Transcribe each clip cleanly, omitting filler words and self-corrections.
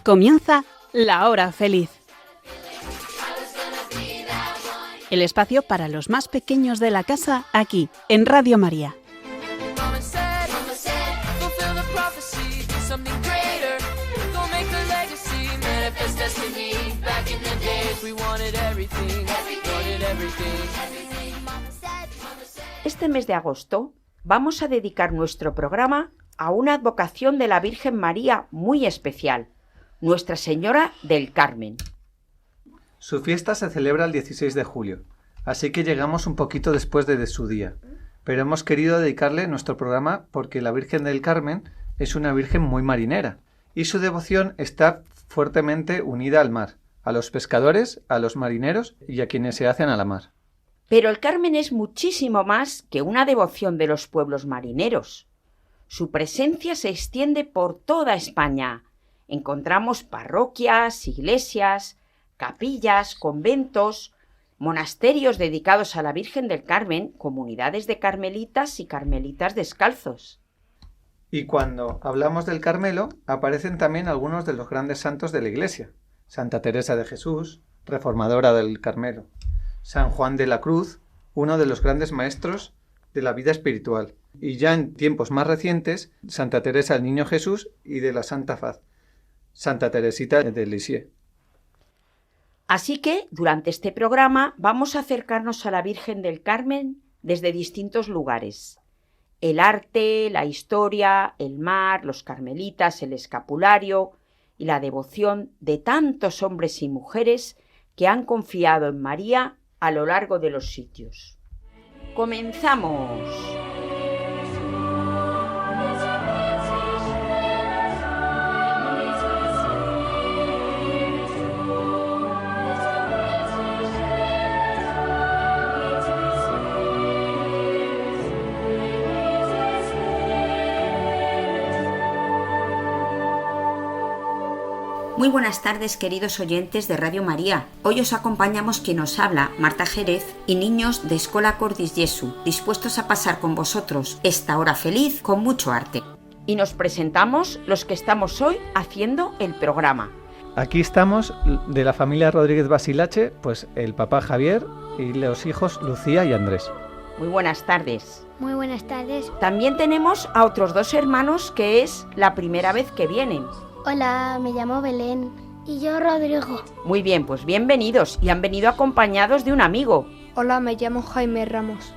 Comienza La Hora Feliz. El espacio para los más pequeños de la casa, aquí, en Radio María. Este mes de agosto vamos a dedicar nuestro programa a una advocación de la Virgen María muy especial, Nuestra Señora del Carmen. Su fiesta se celebra el 16 de julio, así que llegamos un poquito después de su día, pero hemos querido dedicarle nuestro programa porque la Virgen del Carmen es una Virgen muy marinera y su devoción está fuertemente unida al mar, a los pescadores, a los marineros y a quienes se hacen a la mar. Pero el Carmen es muchísimo más que una devoción de los pueblos marineros. Su presencia se extiende por toda España. Encontramos parroquias, iglesias, capillas, conventos, monasterios dedicados a la Virgen del Carmen, comunidades de carmelitas y carmelitas descalzos. Y cuando hablamos del Carmelo, aparecen también algunos de los grandes santos de la Iglesia. Santa Teresa de Jesús, reformadora del Carmelo. San Juan de la Cruz, uno de los grandes maestros de la vida espiritual. Y ya en tiempos más recientes, Santa Teresa del Niño Jesús y de la Santa Faz, Santa Teresita de Lisieux. Así que, durante este programa, vamos a acercarnos a la Virgen del Carmen desde distintos lugares. El arte, la historia, el mar, los carmelitas, el escapulario y la devoción de tantos hombres y mujeres que han confiado en María a lo largo de los sitios. ¡Comenzamos! Muy buenas tardes, queridos oyentes de Radio María. Hoy os acompañamos quien os habla, Marta Jerez, y niños de Escola Cordis Jesu, dispuestos a pasar con vosotros esta hora feliz con mucho arte. Y nos presentamos los que estamos hoy haciendo el programa. Aquí estamos de la familia Rodríguez Basilache, pues el papá Javier y los hijos Lucía y Andrés. Muy buenas tardes. Muy buenas tardes. También tenemos a otros dos hermanos que es la primera vez que vienen. Hola, me llamo Belén. Y yo Rodrigo. Muy bien, pues bienvenidos y han venido acompañados de un amigo. Hola, me llamo Jaime Ramos.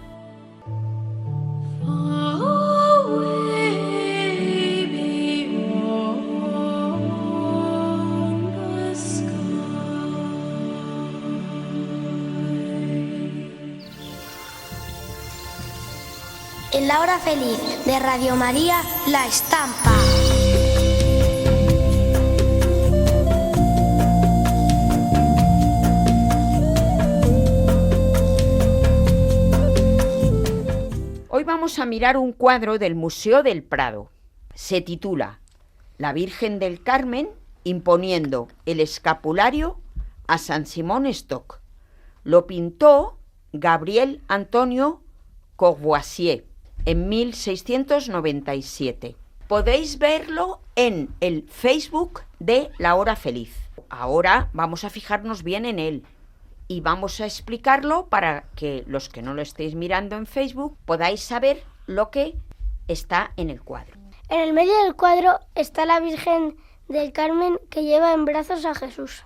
En la hora feliz de Radio María, La Estampa. Hoy vamos a mirar un cuadro del Museo del Prado. Se titula La Virgen del Carmen imponiendo el escapulario a San Simón Stock. Lo pintó Gabriel Antonio Courvoisier en 1697. Podéis verlo en el Facebook de La Hora Feliz. Ahora vamos a fijarnos bien en él. Y vamos a explicarlo para que los que no lo estéis mirando en Facebook podáis saber lo que está en el cuadro. En el medio del cuadro está la Virgen del Carmen que lleva en brazos a Jesús.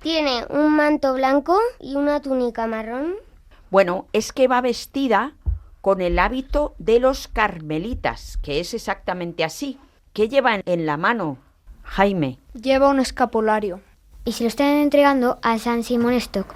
Tiene un manto blanco y una túnica marrón. Bueno, es que va vestida con el hábito de los carmelitas, que es exactamente así. ¿Qué lleva en la mano, Jaime? Lleva un escapulario. Y se lo están entregando a San Simón Stock.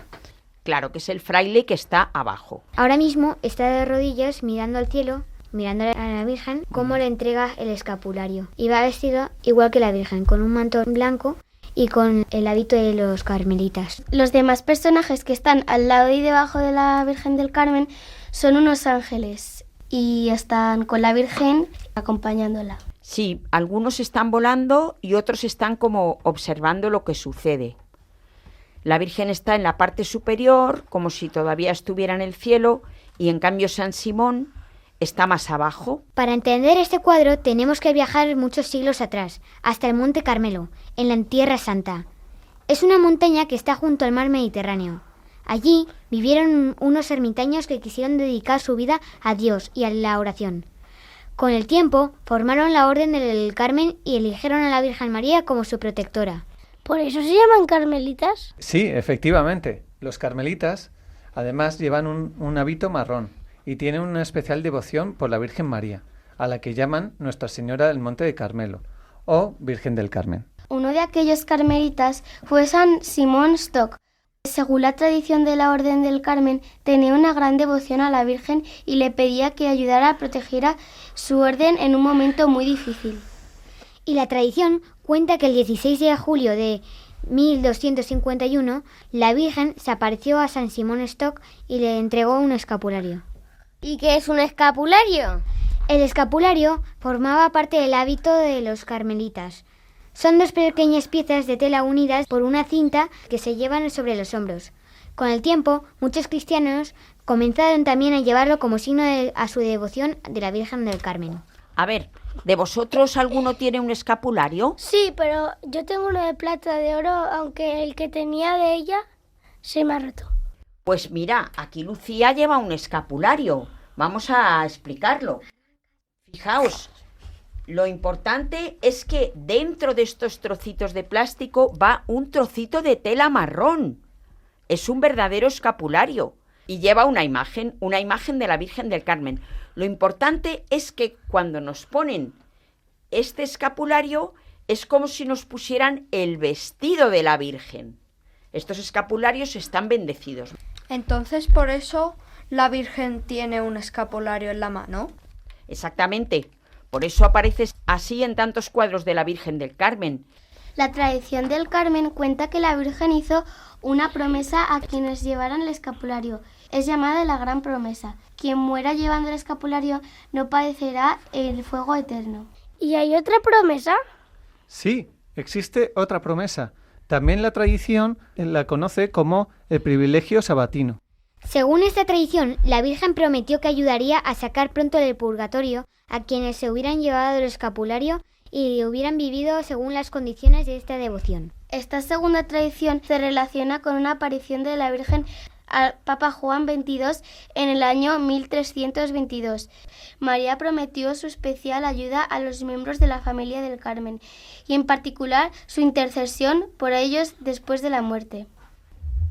Claro, que es el fraile que está abajo. Ahora mismo está de rodillas mirando al cielo, mirando a la Virgen, cómo le entrega el escapulario. Y va vestido igual que la Virgen, con un manto blanco y con el hábito de los carmelitas. Los demás personajes que están al lado y debajo de la Virgen del Carmen son unos ángeles y están con la Virgen acompañándola. Sí, algunos están volando y otros están como observando lo que sucede. La Virgen está en la parte superior, como si todavía estuviera en el cielo, y en cambio San Simón está más abajo? Para entender este cuadro tenemos que viajar muchos siglos atrás, hasta el Monte Carmelo, en la Tierra Santa. Es una montaña que está junto al mar Mediterráneo. Allí vivieron unos ermitaños que quisieron dedicar su vida a Dios y a la oración. Con el tiempo formaron la Orden del Carmen y eligieron a la Virgen María como su protectora. ¿Por eso se llaman carmelitas? Sí, efectivamente. Los carmelitas además llevan un hábito marrón y tienen una especial devoción por la Virgen María, a la que llaman Nuestra Señora del Monte de Carmelo o Virgen del Carmen. Uno de aquellos carmelitas fue San Simón Stock. Según la tradición de la Orden del Carmen, tenía una gran devoción a la Virgen y le pedía que ayudara a proteger a su orden en un momento muy difícil. Y la tradición cuenta que el 16 de julio de 1251, la Virgen se apareció a San Simón Stock y le entregó un escapulario. ¿Y qué es un escapulario? El escapulario formaba parte del hábito de los carmelitas. Son dos pequeñas piezas de tela unidas por una cinta que se llevan sobre los hombros. Con el tiempo, muchos cristianos comenzaron también a llevarlo como signo a su devoción de la Virgen del Carmen. A ver, ¿de vosotros alguno tiene un escapulario? Sí, pero yo tengo uno de plata de oro, aunque el que tenía de ella se me ha roto. Pues mira, aquí Lucía lleva un escapulario. Vamos a explicarlo. Fijaos, lo importante es que dentro de estos trocitos de plástico va un trocito de tela marrón. Es un verdadero escapulario y lleva una imagen de la Virgen del Carmen. Lo importante es que cuando nos ponen este escapulario es como si nos pusieran el vestido de la Virgen. Estos escapularios están bendecidos. Entonces, por eso la Virgen tiene un escapulario en la mano. Exactamente. Por eso aparece así en tantos cuadros de la Virgen del Carmen. La tradición del Carmen cuenta que la Virgen hizo una promesa a quienes llevaran el escapulario. Es llamada la Gran Promesa. Quien muera llevando el escapulario no padecerá el fuego eterno. ¿Y hay otra promesa? Sí, existe otra promesa. También la tradición la conoce como el privilegio sabatino. Según esta tradición, la Virgen prometió que ayudaría a sacar pronto del purgatorio a quienes se hubieran llevado el escapulario y hubieran vivido según las condiciones de esta devoción. Esta segunda tradición se relaciona con una aparición de la Virgen al Papa Juan XXII en el año 1322. María prometió su especial ayuda a los miembros de la familia del Carmen y en particular su intercesión por ellos después de la muerte.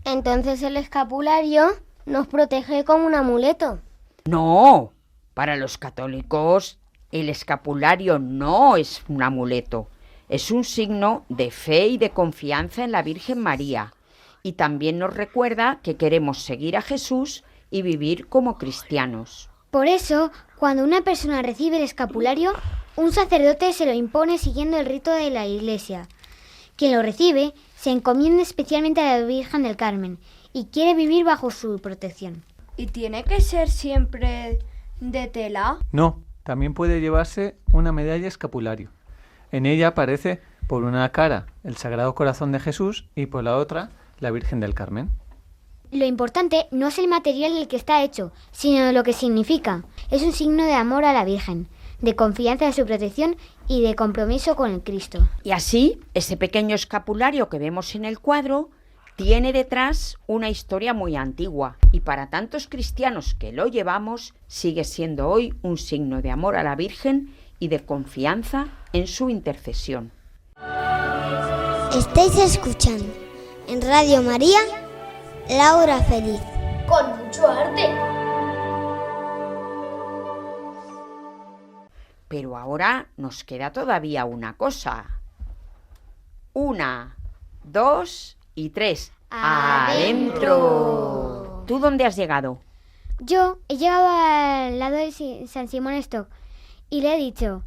Entonces el escapulario nos protege como un amuleto. No, para los católicos el escapulario no es un amuleto, es un signo de fe y de confianza en la Virgen María. Y también nos recuerda que queremos seguir a Jesús y vivir como cristianos. Por eso, cuando una persona recibe el escapulario, un sacerdote se lo impone siguiendo el rito de la Iglesia. Quien lo recibe se encomienda especialmente a la Virgen del Carmen y quiere vivir bajo su protección. ¿Y tiene que ser siempre de tela? No, también puede llevarse una medalla escapulario. En ella aparece por una cara el Sagrado Corazón de Jesús y por la otra la Virgen del Carmen. Lo importante no es el material del que está hecho, sino lo que significa. Es un signo de amor a la Virgen, de confianza en su protección y de compromiso con el Cristo. Y así, ese pequeño escapulario que vemos en el cuadro tiene detrás una historia muy antigua y para tantos cristianos que lo llevamos sigue siendo hoy un signo de amor a la Virgen y de confianza en su intercesión. Estáis escuchando en Radio María, La Hora Feliz. Con mucho arte. Pero ahora nos queda todavía una cosa. 1, 2 y 3. ¡Adentro! ¿Tú dónde has llegado? Yo he llegado al lado de San Simón Stock y le he dicho: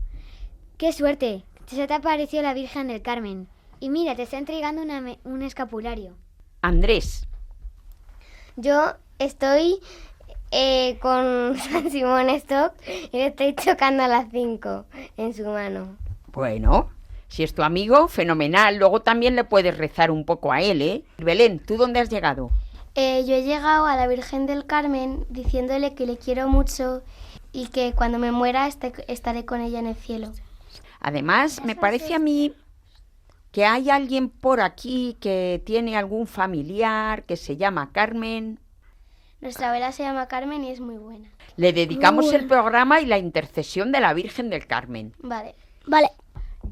¡qué suerte! Se te ha aparecido la Virgen del Carmen. Y mira, te está entregando un escapulario. Andrés. Yo estoy con San Simón Stock y le estoy tocando a las 5 en su mano. Bueno, si es tu amigo, fenomenal. Luego también le puedes rezar un poco a él, ¿eh? Belén, ¿tú dónde has llegado? Yo he llegado a la Virgen del Carmen diciéndole que le quiero mucho y que cuando me muera estaré con ella en el cielo. Además, me parece a mí que hay alguien por aquí que tiene algún familiar que se llama Carmen. Nuestra abuela se llama Carmen y es muy buena. Le dedicamos el programa y la intercesión de la Virgen del Carmen. Vale.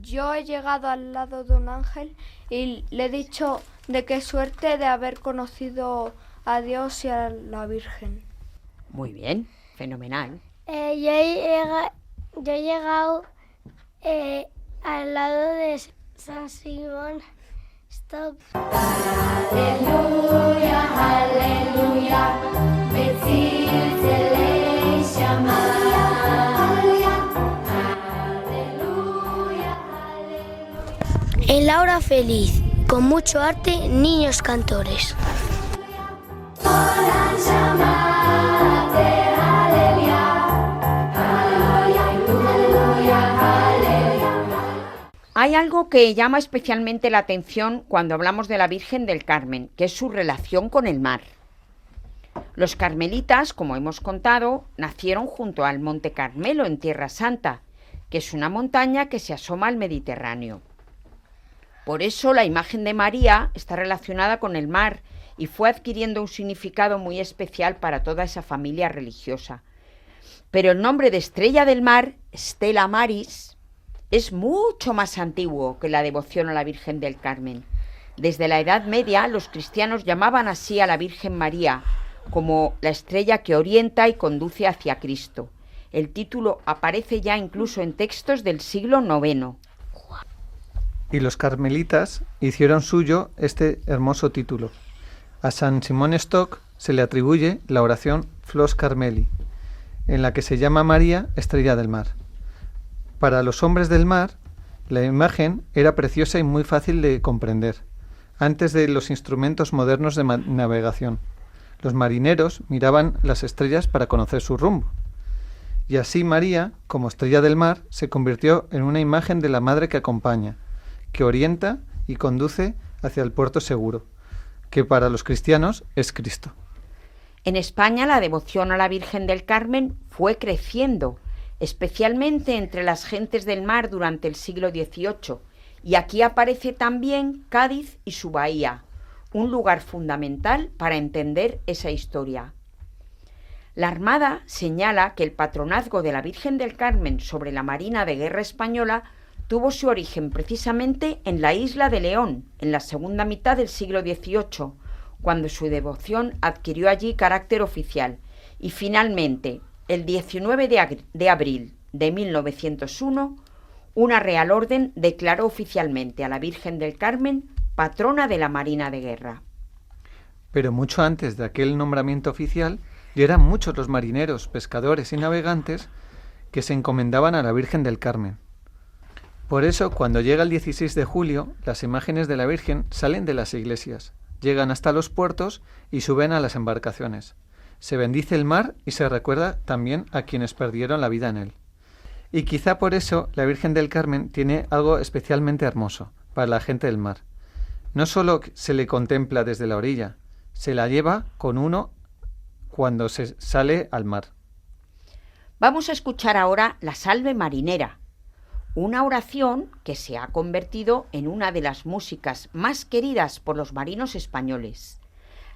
Yo he llegado al lado de un ángel y le he dicho de qué suerte de haber conocido a Dios y a la Virgen. Muy bien, fenomenal. Yo he llegado al lado de San Simón. Stop. Aleluya, aleluya, Bezil Celestia Maria. Aleluya, aleluya. En la hora feliz, con mucho arte, niños cantores. Hay algo que llama especialmente la atención cuando hablamos de la Virgen del Carmen, que es su relación con el mar. Los carmelitas, como hemos contado, nacieron junto al Monte Carmelo, en Tierra Santa, que es una montaña que se asoma al Mediterráneo. Por eso la imagen de María está relacionada con el mar y fue adquiriendo un significado muy especial para toda esa familia religiosa. Pero el nombre de Estrella del Mar, Stella Maris, es mucho más antiguo que la devoción a la Virgen del Carmen. Desde la Edad Media, los cristianos llamaban así a la Virgen María, como la estrella que orienta y conduce hacia Cristo. El título aparece ya incluso en textos del siglo IX. Y los carmelitas hicieron suyo este hermoso título. A San Simón Stock se le atribuye la oración Flos Carmeli, en la que se llama María Estrella del Mar. Para los hombres del mar, la imagen era preciosa y muy fácil de comprender, antes de los instrumentos modernos de navegación. Los marineros miraban las estrellas para conocer su rumbo. Y así María, como estrella del mar, se convirtió en una imagen de la madre que acompaña, que orienta y conduce hacia el puerto seguro, que para los cristianos es Cristo. En España la devoción a la Virgen del Carmen fue creciendo, especialmente entre las gentes del mar durante el siglo XVIII, y aquí aparece también Cádiz y su bahía, un lugar fundamental para entender esa historia. La Armada señala que el patronazgo de la Virgen del Carmen sobre la Marina de Guerra española tuvo su origen precisamente en la isla de León, en la segunda mitad del siglo XVIII, cuando su devoción adquirió allí carácter oficial, y finalmente, el 19 de abril de 1901, una Real Orden declaró oficialmente a la Virgen del Carmen patrona de la Marina de Guerra. Pero mucho antes de aquel nombramiento oficial, ya eran muchos los marineros, pescadores y navegantes que se encomendaban a la Virgen del Carmen. Por eso, cuando llega el 16 de julio, las imágenes de la Virgen salen de las iglesias, llegan hasta los puertos y suben a las embarcaciones. Se bendice el mar y se recuerda también a quienes perdieron la vida en él. Y quizá por eso la Virgen del Carmen tiene algo especialmente hermoso para la gente del mar. No solo se le contempla desde la orilla, se la lleva con uno cuando se sale al mar. Vamos a escuchar ahora la Salve Marinera, una oración que se ha convertido en una de las músicas más queridas por los marinos españoles.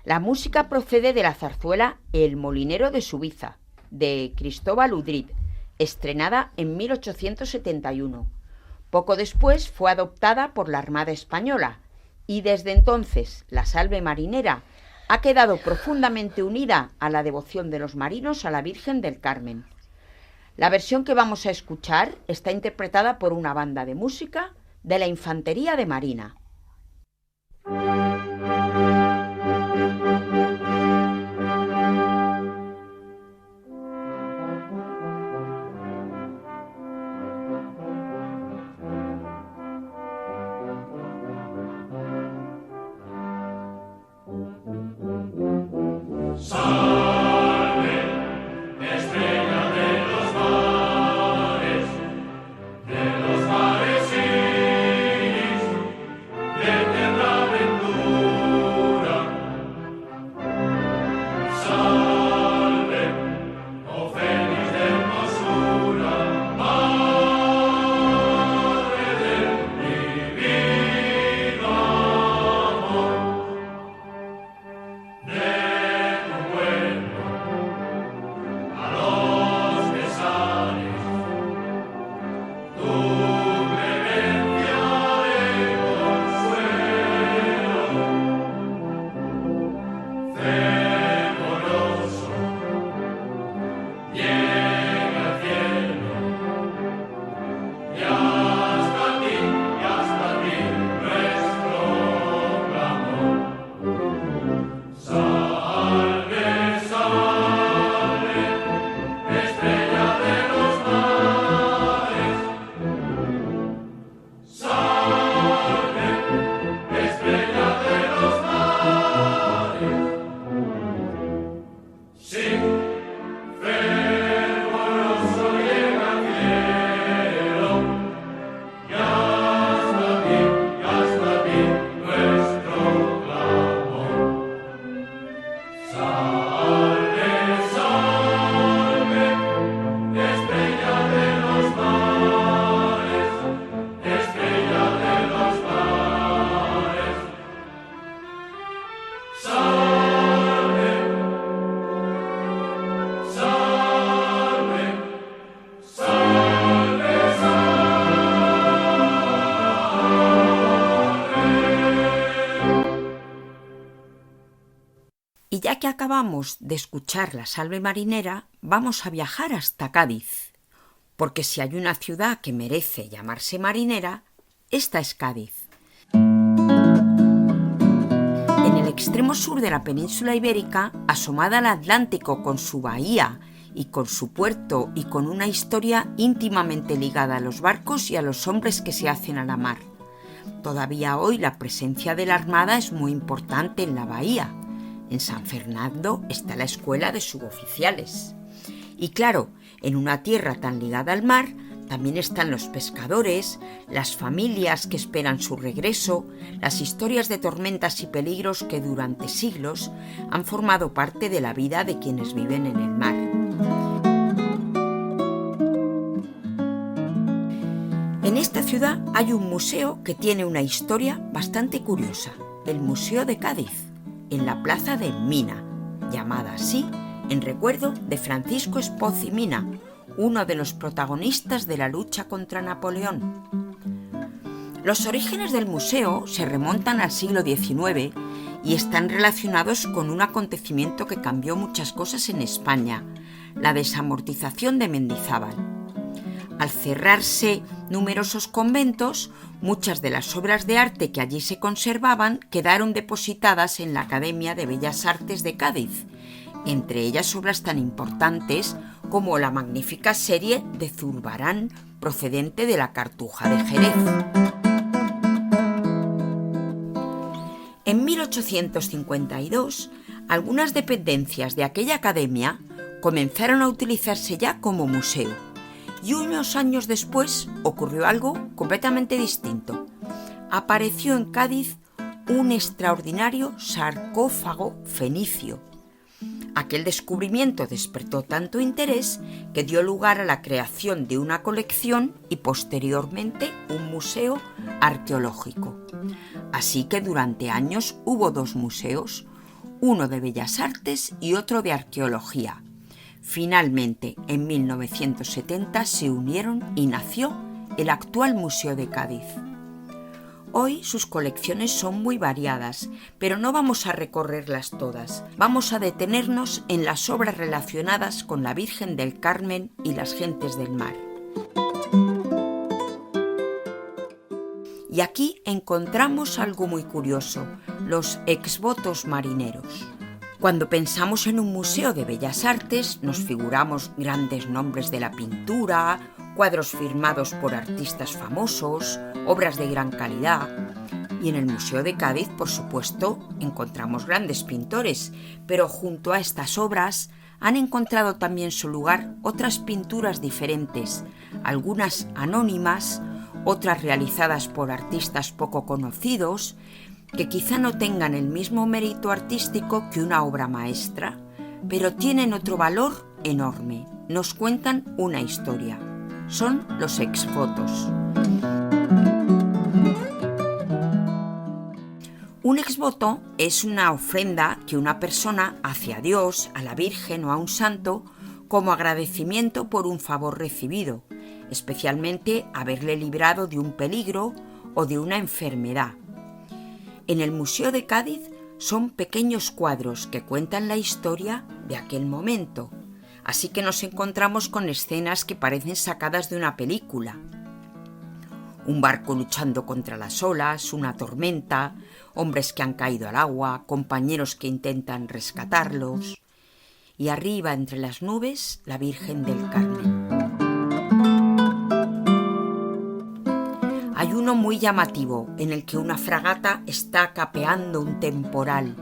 La música procede de la zarzuela El molinero de Subiza, de Cristóbal Udrid, estrenada en 1871. Poco después fue adoptada por la Armada Española y desde entonces la Salve Marinera ha quedado profundamente unida a la devoción de los marinos a la Virgen del Carmen. La versión que vamos a escuchar está interpretada por una banda de música de la Infantería de Marina. Salve, o Félix del mar. Y ya que acabamos de escuchar la salve marinera, vamos a viajar hasta Cádiz, porque si hay una ciudad que merece llamarse marinera, esta es Cádiz. En el extremo sur de la península ibérica, asomada al Atlántico con su bahía y con su puerto y con una historia íntimamente ligada a los barcos y a los hombres que se hacen a la mar. Todavía hoy la presencia de la Armada es muy importante en la bahía. En San Fernando está la escuela de suboficiales. Y claro, en una tierra tan ligada al mar, también están los pescadores, las familias que esperan su regreso, las historias de tormentas y peligros que durante siglos han formado parte de la vida de quienes viven en el mar. En esta ciudad hay un museo que tiene una historia bastante curiosa, el Museo de Cádiz, en la plaza de Mina, llamada así en recuerdo de Francisco Espoz y Mina, uno de los protagonistas de la lucha contra Napoleón. Los orígenes del museo se remontan al siglo XIX y están relacionados con un acontecimiento que cambió muchas cosas en España, la desamortización de Mendizábal. Al cerrarse numerosos conventos, muchas de las obras de arte que allí se conservaban quedaron depositadas en la Academia de Bellas Artes de Cádiz, entre ellas obras tan importantes como la magnífica serie de Zurbarán procedente de la Cartuja de Jerez. En 1852, algunas dependencias de aquella academia comenzaron a utilizarse ya como museo, y unos años después ocurrió algo completamente distinto. Apareció en Cádiz un extraordinario sarcófago fenicio. Aquel descubrimiento despertó tanto interés que dio lugar a la creación de una colección y posteriormente un museo arqueológico. Así que durante años hubo dos museos, uno de Bellas Artes y otro de Arqueología. Finalmente, en 1970 se unieron y nació el actual Museo de Cádiz. Hoy sus colecciones son muy variadas, pero no vamos a recorrerlas todas. Vamos a detenernos en las obras relacionadas con la Virgen del Carmen y las gentes del mar. Y aquí encontramos algo muy curioso, los exvotos marineros. Cuando pensamos en un museo de bellas artes, nos figuramos grandes nombres de la pintura, cuadros firmados por artistas famosos, obras de gran calidad. Y en el Museo de Cádiz, por supuesto, encontramos grandes pintores, pero junto a estas obras han encontrado también su lugar otras pinturas diferentes, algunas anónimas, otras realizadas por artistas poco conocidos, que quizá no tengan el mismo mérito artístico que una obra maestra, pero tienen otro valor enorme. Nos cuentan una historia. Son los exvotos. Un exvoto es una ofrenda que una persona hace a Dios, a la Virgen o a un santo como agradecimiento por un favor recibido, especialmente haberle librado de un peligro o de una enfermedad. En el Museo de Cádiz son pequeños cuadros que cuentan la historia de aquel momento, así que nos encontramos con escenas que parecen sacadas de una película. Un barco luchando contra las olas, una tormenta, hombres que han caído al agua, compañeros que intentan rescatarlos, y arriba entre las nubes la Virgen del Carmen. Hay uno muy llamativo en el que una fragata está capeando un temporal.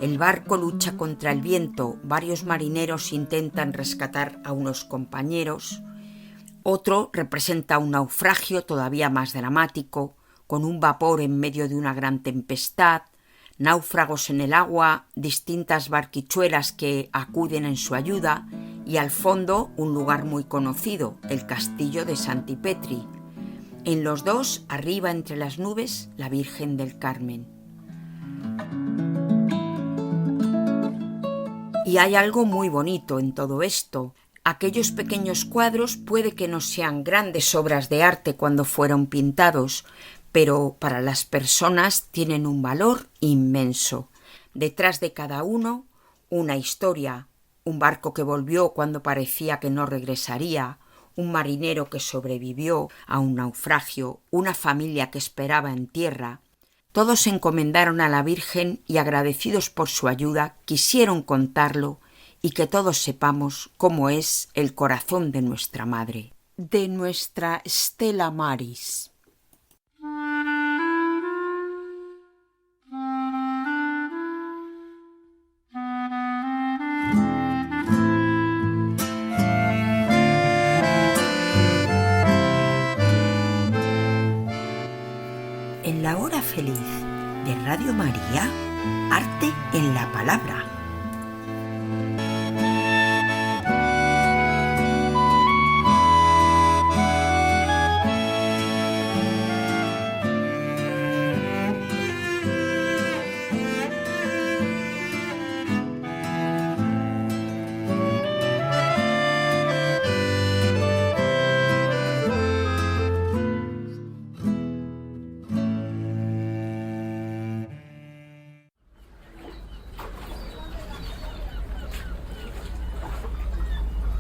El barco lucha contra el viento, varios marineros intentan rescatar a unos compañeros. Otro representa un naufragio todavía más dramático, con un vapor en medio de una gran tempestad, náufragos en el agua, distintas barquichuelas que acuden en su ayuda y al fondo un lugar muy conocido, el castillo de Santipetri. En los dos, arriba entre las nubes, la Virgen del Carmen. Y hay algo muy bonito en todo esto. Aquellos pequeños cuadros puede que no sean grandes obras de arte cuando fueron pintados, pero para las personas tienen un valor inmenso. Detrás de cada uno, una historia, un barco que volvió cuando parecía que no regresaría, un marinero que sobrevivió a un naufragio, una familia que esperaba en tierra. Todos se encomendaron a la Virgen y, agradecidos por su ayuda, quisieron contarlo y que todos sepamos cómo es el corazón de nuestra Madre, de nuestra Stella Maris. En la hora feliz de Radio María, Arte en la Palabra.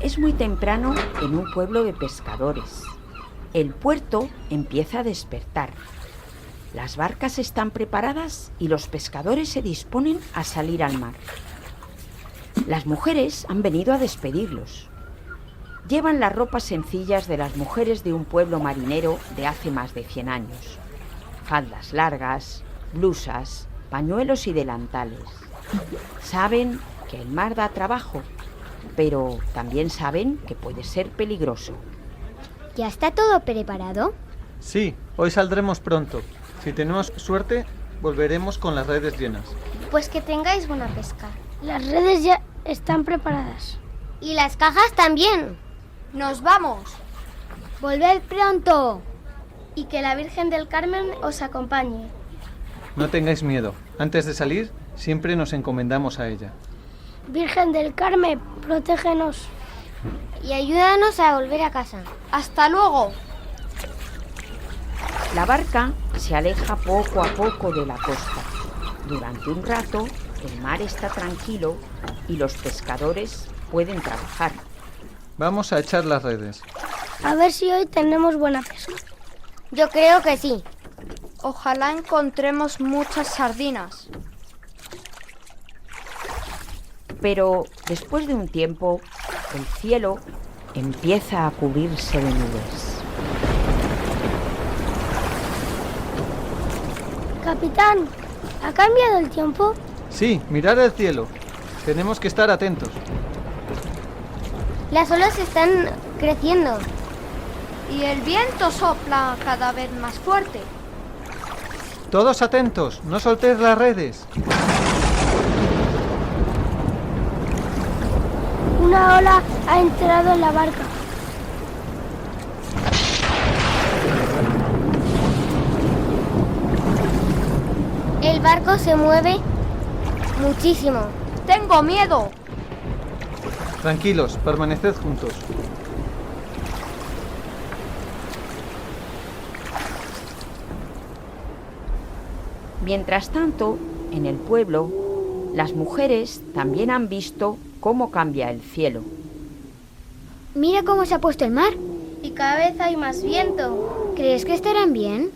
Es muy temprano en un pueblo de pescadores. El puerto empieza a despertar. Las barcas están preparadas y los pescadores se disponen a salir al mar. Las mujeres han venido a despedirlos. Llevan las ropas sencillas de las mujeres de un pueblo marinero de hace más de 100 años. Faldas largas, blusas, pañuelos y delantales. Saben que el mar da trabajo, pero también saben que puede ser peligroso. ¿Ya está todo preparado? Sí, hoy saldremos pronto. Si tenemos suerte, volveremos con las redes llenas. Pues que tengáis buena pesca. Las redes ya están preparadas. Y las cajas también. ¡Nos vamos! ¡Volved pronto! Y que la Virgen del Carmen os acompañe. No tengáis miedo. Antes de salir, siempre nos encomendamos a ella. Virgen del Carmen, protégenos. Y ayúdanos a volver a casa. ¡Hasta luego! La barca se aleja poco a poco de la costa. Durante un rato, el mar está tranquilo y los pescadores pueden trabajar. Vamos a echar las redes. A ver si hoy tenemos buena pesca. Yo creo que sí. Ojalá encontremos muchas sardinas. Pero después de un tiempo, el cielo empieza a cubrirse de nubes. Capitán, ¿ha cambiado el tiempo? Sí, mirad el cielo. Tenemos que estar atentos. Las olas están creciendo. Y el viento sopla cada vez más fuerte. Todos atentos, no soltéis las redes. Una ola ha entrado en la barca. El barco se mueve muchísimo. ¡Tengo miedo! Tranquilos, permaneced juntos. Mientras tanto, en el pueblo, las mujeres también han visto cómo cambia el cielo. Mira cómo se ha puesto el mar. Y cada vez hay más viento. ¿Crees que estarán bien?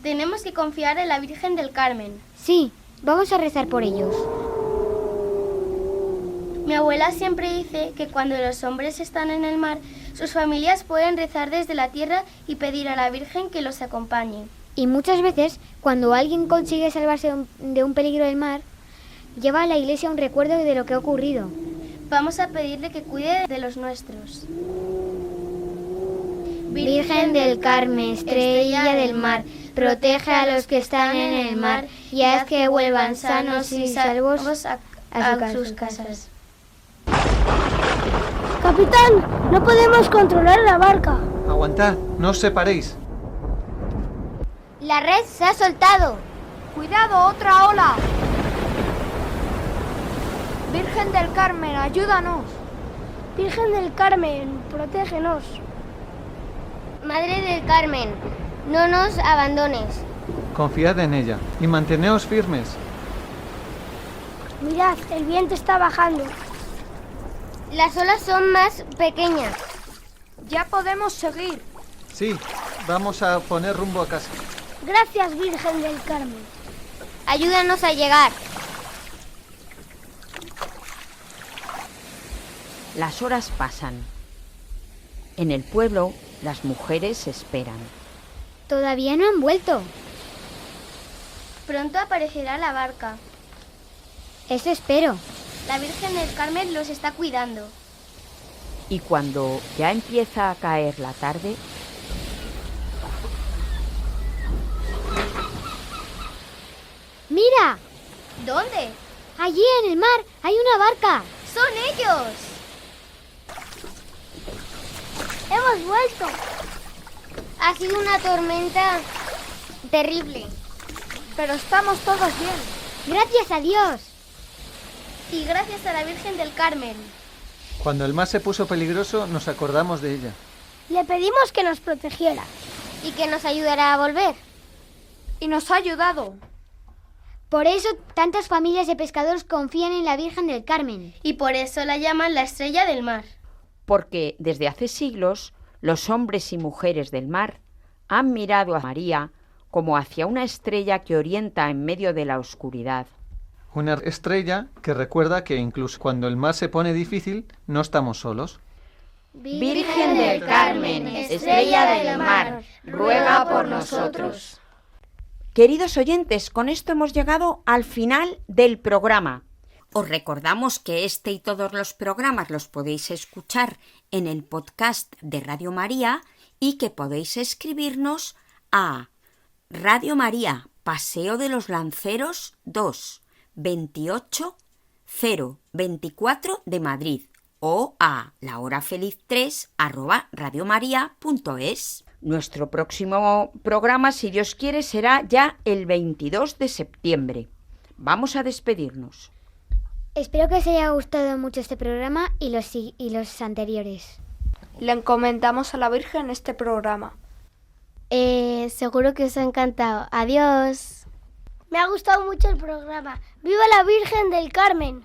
Tenemos que confiar en la Virgen del Carmen. Sí, vamos a rezar por ellos. Mi abuela siempre dice que cuando los hombres están en el mar, sus familias pueden rezar desde la tierra y pedir a la Virgen que los acompañe. Y muchas veces, cuando alguien consigue salvarse de un peligro del mar, lleva a la iglesia un recuerdo de lo que ha ocurrido. Vamos a pedirle que cuide de los nuestros. Virgen del Carmen, estrella del mar, protege a los que están en el mar y haz que vuelvan sanos y salvos a sus casas. Capitán, no podemos controlar la barca. Aguantad, no os separéis. La red se ha soltado. ¡Cuidado, otra ola! Virgen del Carmen, ayúdanos. Virgen del Carmen, protégenos. Madre del Carmen, no nos abandones. Confiad en ella y manteneos firmes. Mirad, el viento está bajando. Las olas son más pequeñas. Ya podemos seguir. Sí, vamos a poner rumbo a casa. Gracias, Virgen del Carmen. Ayúdanos a llegar. Las horas pasan. En el pueblo, las mujeres esperan. Todavía no han vuelto. Pronto aparecerá la barca. Eso espero. La Virgen del Carmen los está cuidando. Y cuando ya empieza a caer la tarde, ¡Mira! ¿Dónde? Allí en el mar hay una barca. ¡Son ellos! ¡Hemos vuelto! Ha sido una tormenta terrible. Pero estamos todos bien. Gracias a Dios. Y gracias a la Virgen del Carmen. Cuando el mar se puso peligroso, nos acordamos de ella. Le pedimos que nos protegiera. Y que nos ayudará a volver. Y nos ha ayudado. Por eso tantas familias de pescadores confían en la Virgen del Carmen. Y por eso la llaman la estrella del mar. porque desde hace siglos los hombres y mujeres del mar han mirado a María como hacia una estrella que orienta en medio de la oscuridad. Una estrella que recuerda que incluso cuando el mar se pone difícil, no estamos solos. Virgen del Carmen, estrella del mar, ruega por nosotros. Queridos oyentes, con esto hemos llegado al final del programa. Os recordamos que este y todos los programas los podéis escuchar en el podcast de Radio María y que podéis escribirnos a Radio María, Paseo de los Lanceros 2, 28 024 de Madrid o a lahorafeliz3@radiomaria.es. Nuestro próximo programa, si Dios quiere, será ya el 22 de septiembre. Vamos a despedirnos. Espero que os haya gustado mucho este programa y los anteriores. Le encomendamos a la Virgen este programa. Seguro que os ha encantado. Adiós. Me ha gustado mucho el programa. ¡Viva la Virgen del Carmen!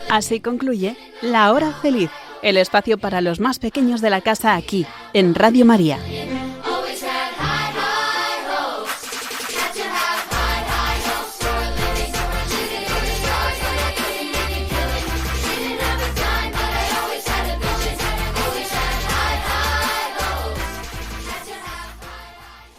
Así concluye La Hora Feliz, el espacio para los más pequeños de la casa aquí, en Radio María.